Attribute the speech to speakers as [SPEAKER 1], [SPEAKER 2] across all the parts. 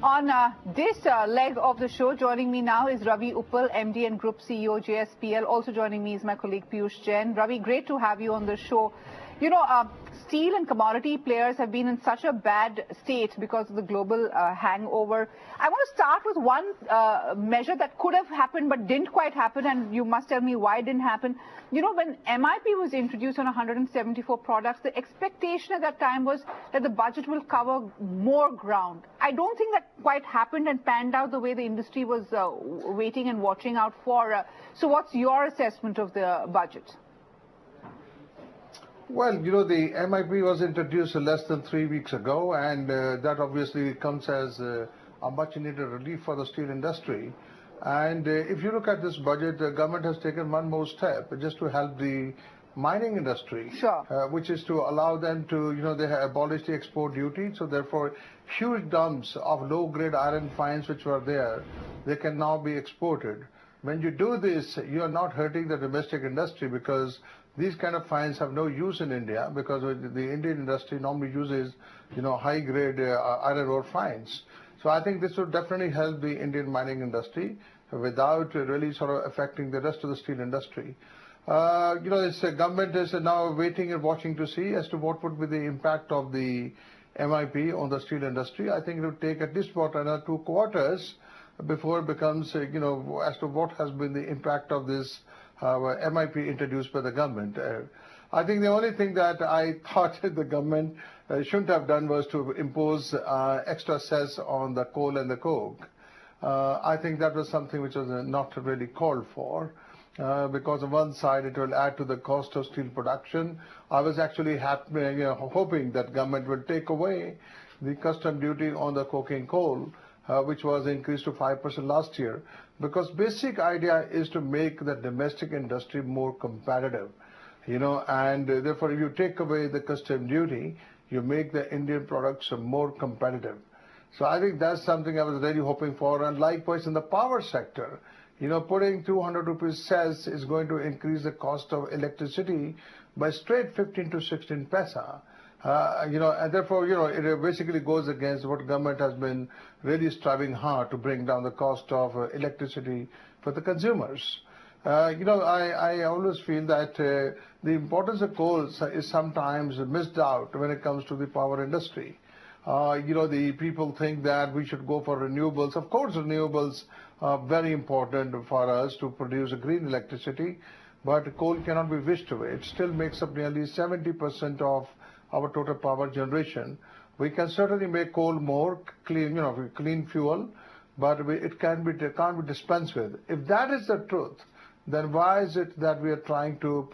[SPEAKER 1] On this leg of the show, joining me now is Ravi Uppal, MD and Group CEO JSPL. Also joining me is my colleague Piyush Jain. Ravi, great to have you on the show. You know, steel and commodity players have been in such a bad state because of the global hangover. I want to start with one measure that could have happened but didn't quite happen, and you must tell me why it didn't happen. You know, when MIP was introduced on 174 products, the expectation at that time was that the budget will cover more ground. I don't think that quite happened and panned out the way the industry was waiting and watching out for. So what's your assessment of the budget?
[SPEAKER 2] Well, you know, the MIP was introduced less than 3 weeks ago, and that obviously comes as a much needed relief for the steel industry. And if you look at this budget, the government has taken one more step just to help the mining industry,
[SPEAKER 1] sure.
[SPEAKER 2] Which is to allow them to, you know, they have abolished the export duty, so therefore huge dumps of low-grade iron fines which were there, they can now be exported. When you do this, you are not hurting the domestic industry, because these kind of fines have no use in India, because the Indian industry normally uses, you know, high-grade iron ore fines. So I think this would definitely help the Indian mining industry without really sort of affecting the rest of the steel industry. You know, the government is now waiting and watching to see as to what would be the impact of the MIP on the steel industry. I think it would take at least about another 2 quarters before it becomes, you know, as to what has been the impact of this MIP introduced by the government. I think the only thing that I thought the government shouldn't have done was to impose extra cess on the coal and the coke. I think that was something which was not really called for, because on one side it will add to the cost of steel production. I was actually hoping that government would take away the custom duty on the coking coal, which was increased to 5% last year, because basic idea is to make the domestic industry more competitive, you know, and therefore if you take away the custom duty, you make the Indian products more competitive. So I think that's something I was really hoping for. And likewise in the power sector, you know, putting 200 rupees cess is going to increase the cost of electricity by straight 15 to 16 paisa. You know, and therefore, you know, it basically goes against what government has been really striving hard to bring down the cost of electricity for the consumers. You know, I always feel that the importance of coal is sometimes missed out when it comes to the power industry. You know, the people think that we should go for renewables. Of course, renewables are very important for us to produce green electricity, but coal cannot be wished away. It still makes up nearly 70% of our total power generation. We can certainly make coal more clean, you know, clean fuel, but it can't be dispensed with. If that is the truth, then why is it that we are trying to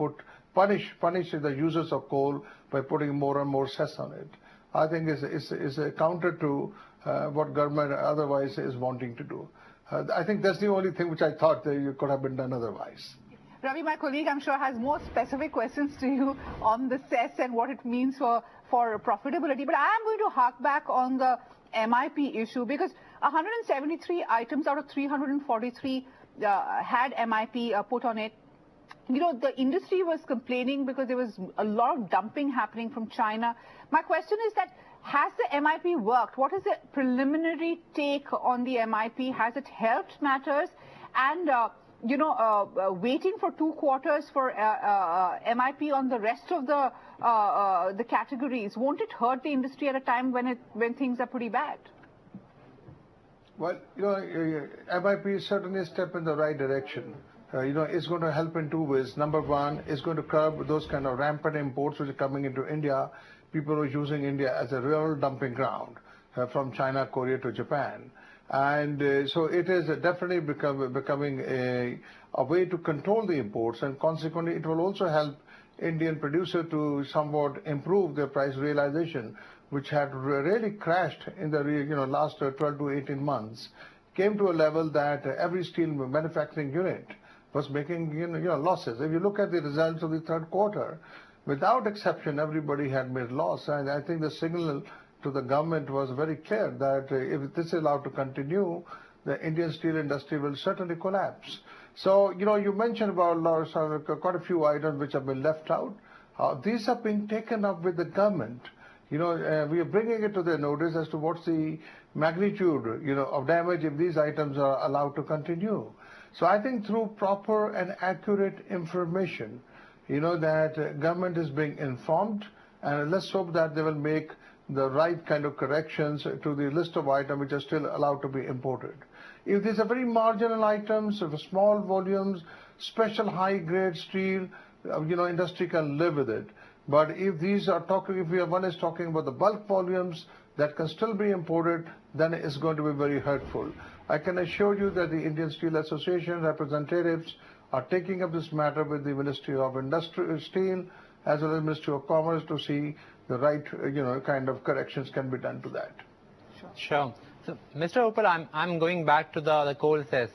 [SPEAKER 2] punish the users of coal by putting more and more cess on it? I think it's a counter to what government otherwise is wanting to do. I think that's the only thing which I thought that you could have been done otherwise.
[SPEAKER 1] Ravi, my colleague, I'm sure has more specific questions to you on the cess and what it means for profitability. But I am going to hark back on the MIP issue, because 173 items out of 343 had MIP put on it. You know, the industry was complaining because there was a lot of dumping happening from China. My question is that, has the MIP worked? What is the preliminary take on the MIP? Has it helped matters? And you know, waiting for 2 quarters for MIP on the rest of the categories, won't it hurt the industry at a time when things are pretty bad?
[SPEAKER 2] Well, you know, MIP is certainly a step in the right direction. You know, it's going to help in 2 ways. Number one, it's going to curb those kind of rampant imports which are coming into India. People are using India as a real dumping ground from China, Korea to Japan. And so it is definitely becoming a way to control the imports, and consequently it will also help Indian producer to somewhat improve their price realization, which had really crashed in the last 12 to 18 months, came to a level that every steel manufacturing unit was making losses. If you look at the results of the 3rd quarter, without exception, everybody had made loss, and I think the signal to the government was very clear that if this is allowed to continue, the Indian steel industry will certainly collapse. So, you know, you mentioned about quite a few items which have been left out. These are being taken up with the government. we are bringing it to their notice as to what's the magnitude, of damage if these items are allowed to continue. So I think through proper and accurate information, that government is being informed, and let's hope that they will make the right kind of corrections to the list of items which are still allowed to be imported. If these are very marginal items, of small volumes, special high-grade steel, industry can live with it. But if one is talking about the bulk volumes that can still be imported, then it's going to be very hurtful. I can assure you that the Indian Steel Association representatives are taking up this matter with the Ministry of Steel as well as Ministry of Commerce to see the right, kind of corrections can be done to that.
[SPEAKER 3] Sure. So, Mr. Uppal, I'm going back to the coal cess.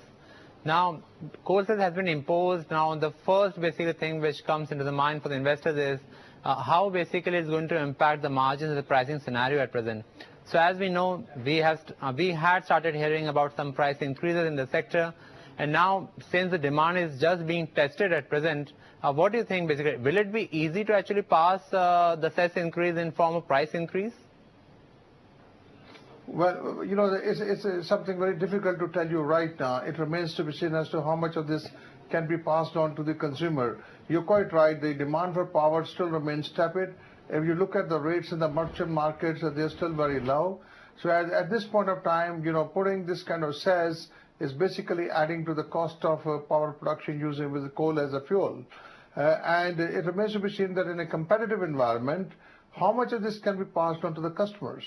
[SPEAKER 3] Now, coal cess has been imposed. Now, the first basically thing which comes into the mind for the investors is how basically it's going to impact the margins and the pricing scenario at present. So, as we know, we had started hearing about some price increases in the sector, and now since the demand is just being tested at present, what do you think basically? Will it be easy to actually pass the cess increase in form of price increase?
[SPEAKER 2] Well, it's something very difficult to tell you right now. It remains to be seen as to how much of this can be passed on to the consumer. You're quite right. The demand for power still remains tepid. If you look at the rates in the merchant markets, they're still very low. So at this point of time, putting this kind of cess is basically adding to the cost of power production using with coal as a fuel. And it remains to be seen that in a competitive environment, how much of this can be passed on to the customers.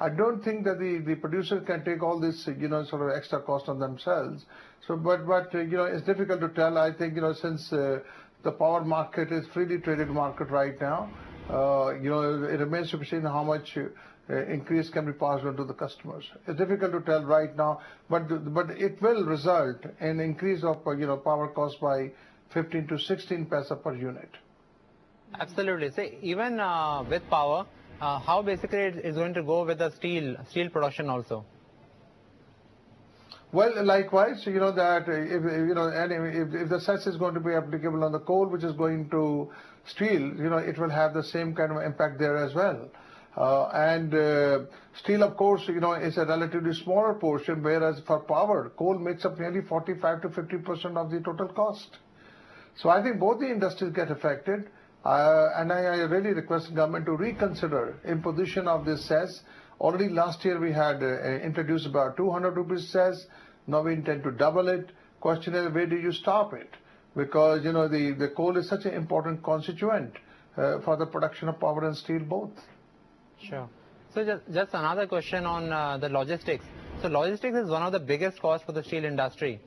[SPEAKER 2] I don't think that the producer can take all this, sort of extra cost on themselves. So, but it's difficult to tell. I think, since the power market is freely traded market right now, it remains to be seen how much increase can be passed on to the customers. It's difficult to tell right now, but it will result in increase of, power cost by 15 to 16 paisa per unit.
[SPEAKER 3] Absolutely. So even with power, how basically it's going to go with the steel production also?
[SPEAKER 2] Well, likewise, that if the cess is going to be applicable on the coal, which is going to steel, it will have the same kind of impact there as well. And steel, of course, is a relatively smaller portion, whereas for power, coal makes up nearly 45 to 50% of the total cost. So I think both the industries get affected. And I really request government to reconsider imposition of this cess. Already last year we had introduced about 200 rupees cess. Now we intend to double it. Question is, where do you stop it? Because, the coal is such an important constituent for the production of power and steel both.
[SPEAKER 3] Sure. So just another question on the logistics. So logistics is one of the biggest costs for the steel industry.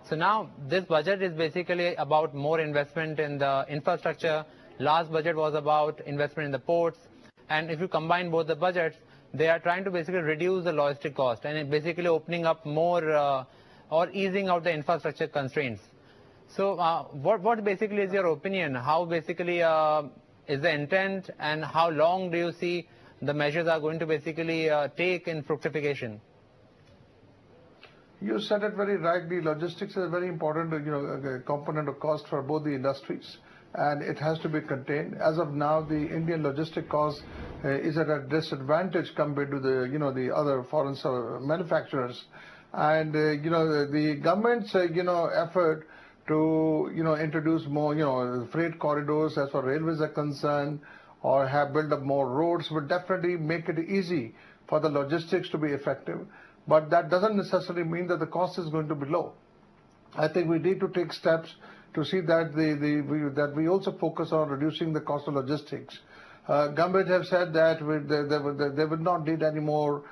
[SPEAKER 3] So now this budget is basically about more investment in the infrastructure. Last budget was about investment in the ports, and if you combine both the budgets, they are trying to basically reduce the logistic cost and basically opening up more or easing out the infrastructure constraints. So what basically is your opinion? How basically is the intent, and how long do you see the measures are going to basically take in fructification?
[SPEAKER 2] You said it very rightly. Logistics is a very important component of cost for both the industries, and it has to be contained. As of now, the Indian logistic cost is at a disadvantage compared to the other foreign manufacturers. And the government's effort to introduce more freight corridors as far as railways are concerned, or have built up more roads, would definitely make it easy for the logistics to be effective. But that doesn't necessarily mean that the cost is going to be low. I think we need to take steps to see that that we also focus on reducing the cost of logistics. Government have said that they would not need any more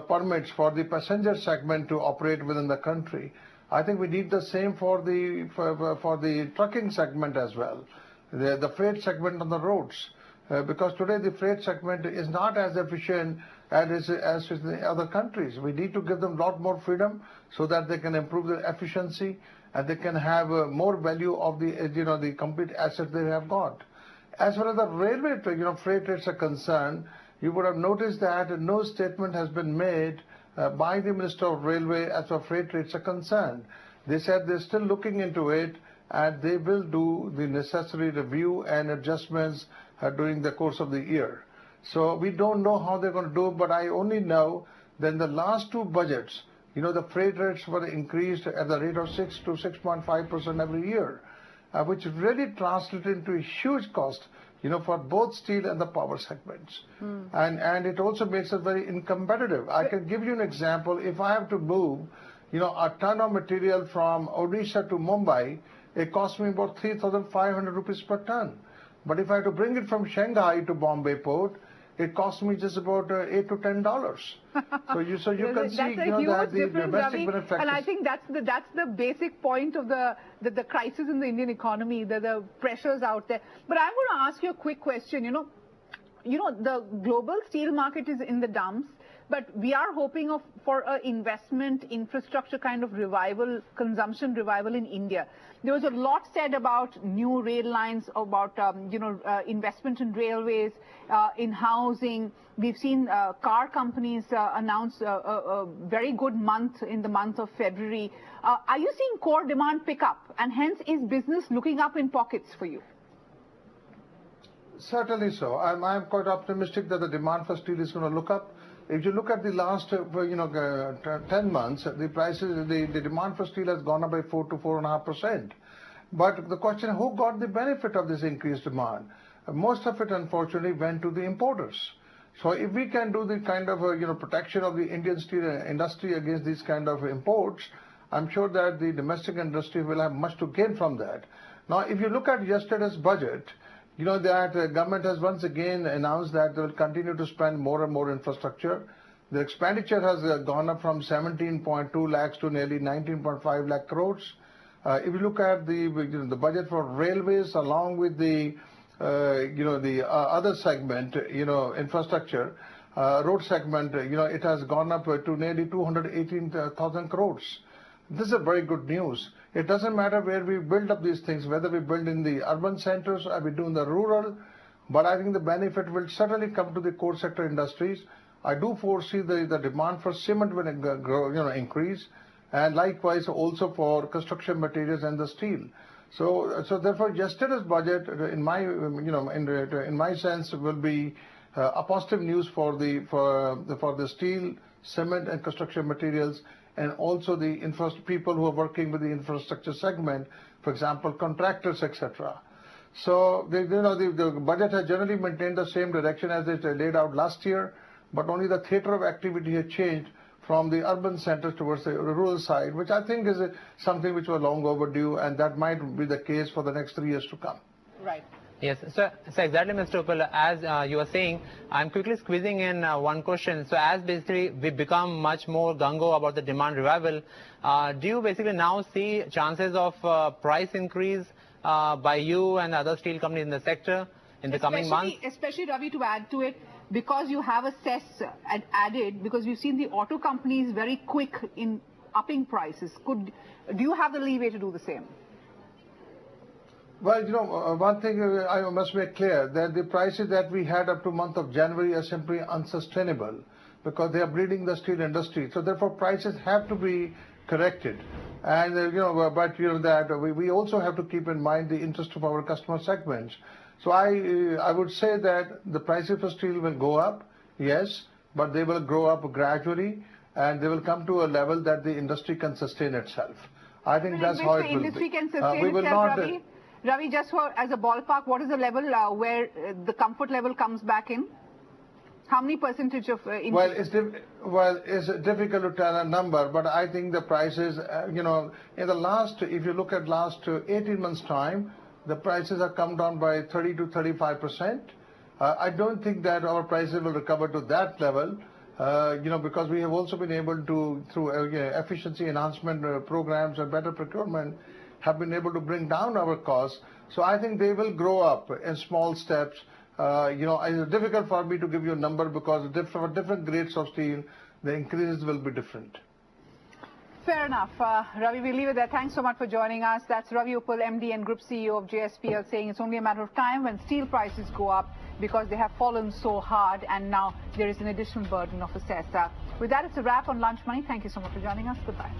[SPEAKER 2] permits for the passenger segment to operate within the country. I think we need the same for the trucking segment as well, the freight segment on the roads. Because today the freight segment is not as efficient as in the other countries. We need to give them a lot more freedom so that they can improve their efficiency and they can have more value of the complete asset they have got. As far as the railway freight rates are concerned, you would have noticed that no statement has been made by the Minister of Railway as far as freight rates are concerned. They said they're still looking into it, and they will do the necessary review and adjustments during the course of the year. So we don't know how they're going to do it, but I only know that in the last two budgets, the freight rates were increased at the rate of 6 to 6.5% every year, which really translated into a huge cost, for both steel and the power segments. And it also makes us very uncompetitive. I can give you an example. If I have to move, a ton of material from Odisha to Mumbai, it costs me about 3,500 rupees per ton. But if I have to bring it from Shanghai to Bombay port, it costs me just about $8 to $10. So you can see that the domestic benefit.
[SPEAKER 1] And I think that's the basic point of the crisis in the Indian economy, the pressures out there. But I'm going to ask you a quick question. The global steel market is in the dumps, but we are hoping for an investment infrastructure kind of revival, consumption revival in India. There was a lot said about new rail lines, about investment in railways, in housing. We've seen car companies announce a very good month in the month of February. Are you seeing core demand pick up, and hence is business looking up in pockets for you?
[SPEAKER 2] Certainly so. I'm quite optimistic that the demand for steel is going to look up. If you look at the last 10 months, the prices, the demand for steel has gone up by 4 to 4.5%. But the question, who got the benefit of this increased demand? Most of it, unfortunately, went to the importers. So if we can do the kind of protection of the Indian steel industry against these kind of imports, I'm sure that the domestic industry will have much to gain from that. Now, if you look at yesterday's budget, that the government has once again announced that they will continue to spend more and more infrastructure. The expenditure has gone up from 17.2 lakhs to nearly 19.5 lakh crores. If you look at the budget for railways along with the other segment, infrastructure, road segment, it has gone up to nearly 218,000 crores. This is a very good news. It doesn't matter where we build up these things, whether we build in the urban centers or we do in the rural, but I think the benefit will certainly come to the core sector industries. I do foresee the demand for cement will grow, increase, and likewise also for construction materials and the steel. So therefore, yesterday's budget, in my sense, will be a positive news for the steel, cement, and construction materials, and also the people who are working with the infrastructure segment, for example, contractors, etc. So the budget has generally maintained the same direction as it laid out last year, but only the theater of activity has changed from the urban centers towards the rural side, which I think is something which was long overdue, and that might be the case for the next 3 years to come.
[SPEAKER 1] Right.
[SPEAKER 3] Yes, so exactly, Mr. Uppal, as you were saying, I'm quickly squeezing in one question. So as basically we become much more gung-ho about the demand revival, do you basically now see chances of price increase by you and other steel companies in the sector in the coming months?
[SPEAKER 1] Especially, Ravi, to add to it, because you have a cess added, because we've seen the auto companies very quick in upping prices. Do you have the leeway to do the same?
[SPEAKER 2] Well, one thing I must make clear, that the prices that we had up to month of January are simply unsustainable because they are bleeding the steel industry. So therefore, prices have to be corrected. And, that we also have to keep in mind the interest of our customer segments. So I would say that the prices for steel will go up, yes, but they will grow up gradually and they will come to a level that the industry can sustain itself. I think that's how it will be.
[SPEAKER 1] The industry can sustain itself, Ravi? Ravi, just as a ballpark, what is the level where the comfort level comes back in? How many percentage of increase?
[SPEAKER 2] It's difficult to tell a number, but I think the prices, in the last, if you look at last 18 months' time, the prices have come down by 30 to 35%. I don't think that our prices will recover to that level, because we have also been able to, through efficiency enhancement programs and better procurement, have been able to bring down our costs. So I think they will grow up in small steps. It's difficult for me to give you a number because for different grades of steel, the increases will be different.
[SPEAKER 1] Fair enough. Ravi, we'll leave it there. Thanks so much for joining us. That's Ravi Uppal, MD and Group CEO of JSPL, saying it's only a matter of time when steel prices go up because they have fallen so hard and now there is an additional burden of a cess. With that, it's a wrap on Lunch Money. Thank you so much for joining us. Goodbye.